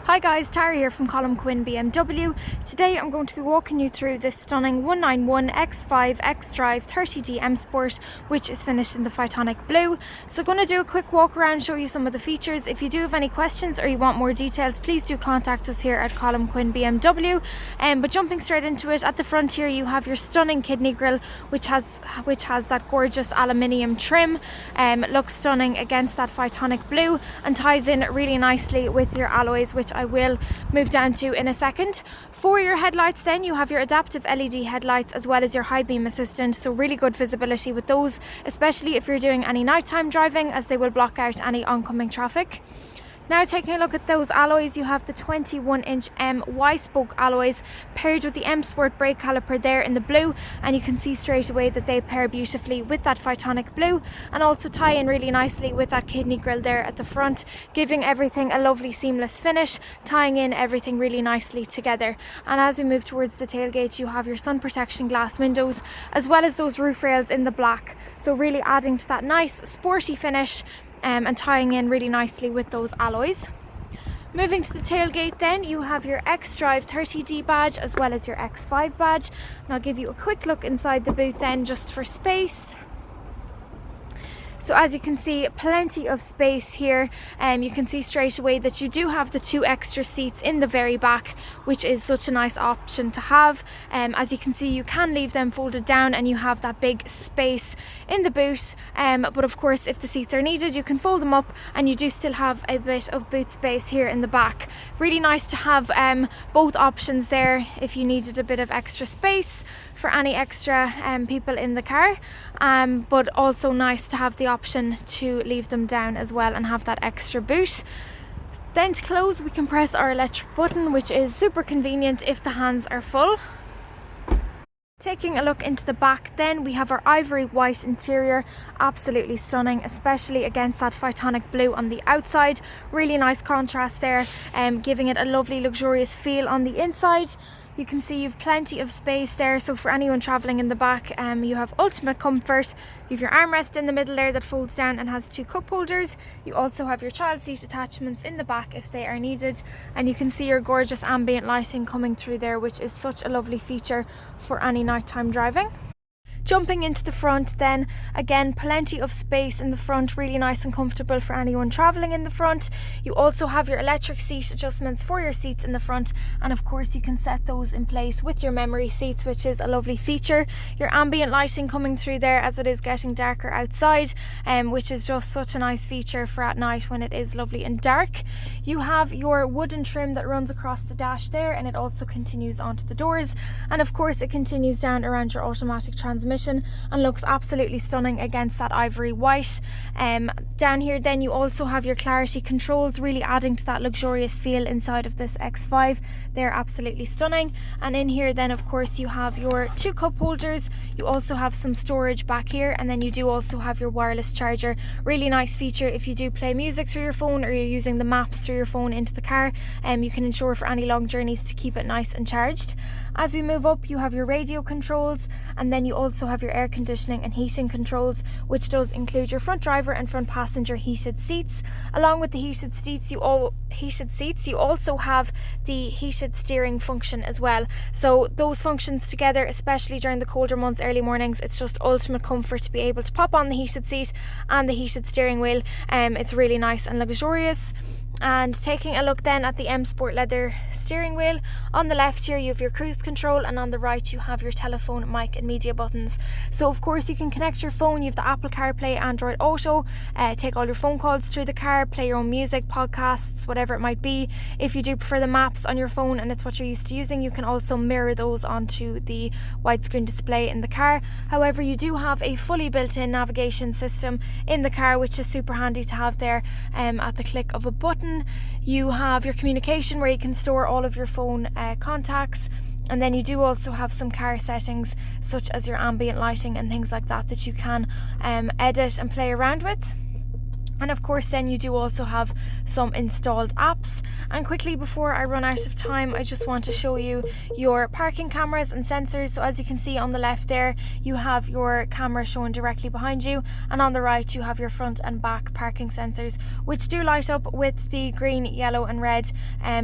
Hi guys, Tara here from Colm, Quinn, BMW. Today I'm going to be walking you through this stunning 191 xDrive30d M Sport, which is finished in the Phytonic blue. So I'm going to do a quick walk around, show you some of the features. If you do have any questions or you want more details, please do contact us here at Colm, Quinn, BMW. But jumping straight into it, at the front here you have your stunning kidney grille, which has that gorgeous aluminium trim. It looks stunning against that Phytonic blue and ties in really nicely with your alloys, which I will move down to in a second. For your headlights then, you have your adaptive LED headlights as well as your high beam assistant, so really good visibility with those, especially if you're doing any nighttime driving, as they will block out any oncoming traffic. Now taking a look at those alloys, you have the 21-inch M Y-spoke alloys paired with the M Sport brake caliper there in the blue, and you can see straight away that they pair beautifully with that Phytonic blue and also tie in really nicely with that kidney grille there at the front, giving everything a lovely seamless finish, tying in everything really nicely together. And as we move towards the tailgate, you have your sun protection glass windows as well as those roof rails in the black, so really adding to that nice sporty finish and tying in really nicely with those alloys. Moving to the tailgate then, you have your xDrive30d badge as well as your X5 badge. And I'll give you a quick look inside the boot then, just for space. So as you can see, plenty of space here. You can see straight away that you do have the 2 extra seats in the very back, which is such a nice option to have. As you can see, you can leave them folded down and you have that big space in the boot. But of course, if the seats are needed, you can fold them up and you do still have a bit of boot space here in the back. Really nice to have both options there if you needed a bit of extra space for any extra people in the car, but also nice to have the option to leave them down as well and have that extra boot. Then to close, we can press our electric button, which is super convenient if the hands are full. Taking a look into the back then, we have our ivory white interior, absolutely stunning, especially against that Phytonic blue on the outside. Really nice contrast there, giving it a lovely luxurious feel on the inside. You can see you've plenty of space there, so for anyone travelling in the back, you have ultimate comfort. You have your armrest in the middle there that folds down and has 2 cup holders. You also have your child seat attachments in the back if they are needed, and you can see your gorgeous ambient lighting coming through there, which is such a lovely feature for any nighttime driving. Jumping into the front then, again plenty of space in the front, really nice and comfortable for anyone travelling in the front. You also have your electric seat adjustments for your seats in the front, and of course you can set those in place with your memory seats, which is a lovely feature. Your ambient lighting coming through there as it is getting darker outside, which is just such a nice feature for at night when it is lovely and dark. You have your wooden trim that runs across the dash there, and it also continues onto the doors, and of course it continues down around your automatic transmission and looks absolutely stunning against that ivory white. Down here then you also have your clarity controls, really adding to that luxurious feel inside of this X5. They're absolutely stunning. And in here then of course you have your 2 cup holders. You also have some storage back here, and then you do also have your wireless charger. Really nice feature if you do play music through your phone or you're using the maps through your phone into the car. You can ensure for any long journeys to keep it nice and charged. As we move up, you have your radio controls, and then you also have your air conditioning and heating controls, which does include your front driver and front passenger heated seats. Along with the heated seats, you also have the heated steering function as well. So those functions together, especially during the colder months, early mornings, it's just ultimate comfort to be able to pop on the heated seat and the heated steering wheel. It's really nice and luxurious. And taking a look then at the M Sport leather steering wheel, on the left here you have your cruise control, and on the right you have your telephone, mic and media buttons. So of course you can connect your phone. You have the Apple CarPlay, Android Auto, take all your phone calls through the car, play your own music, podcasts, whatever it might be. If you do prefer the maps on your phone and it's what you're used to using, you can also mirror those onto the widescreen display in the car. However, you do have a fully built-in navigation system in the car, which is super handy to have there at the click of a button. You have your communication where you can store all of your phone contacts, and then you do also have some car settings such as your ambient lighting and things like that that you can edit and play around with. And of course then you do also have some installed apps. And quickly before I run out of time, I just want to show you your parking cameras and sensors. So as you can see on the left there, you have your camera shown directly behind you, and on the right you have your front and back parking sensors, which do light up with the green, yellow and red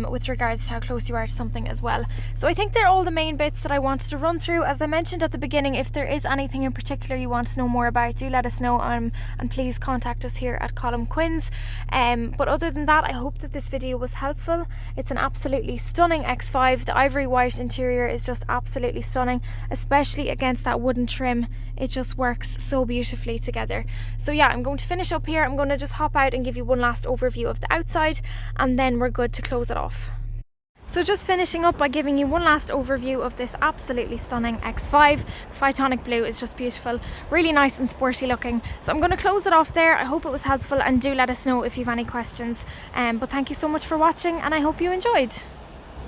with regards to how close you are to something as well. So I think they're all the main bits that I wanted to run through. As I mentioned at the beginning, if there is anything in particular you want to know more about, do let us know, and please contact us here at Colm Quinn's. But other than that, I hope that this video was helpful. It's an absolutely stunning X5. The ivory white interior is just absolutely stunning, especially against that wooden trim. It just works so beautifully together. So yeah, I'm going to finish up here. I'm going to just hop out and give you one last overview of the outside, and then we're good to close it off. So just finishing up by giving you one last overview of this absolutely stunning X5. The Phytonic blue is just beautiful, really nice and sporty looking. So I'm going to close it off there. I hope it was helpful, and do let us know if you have any questions. But thank you so much for watching, and I hope you enjoyed.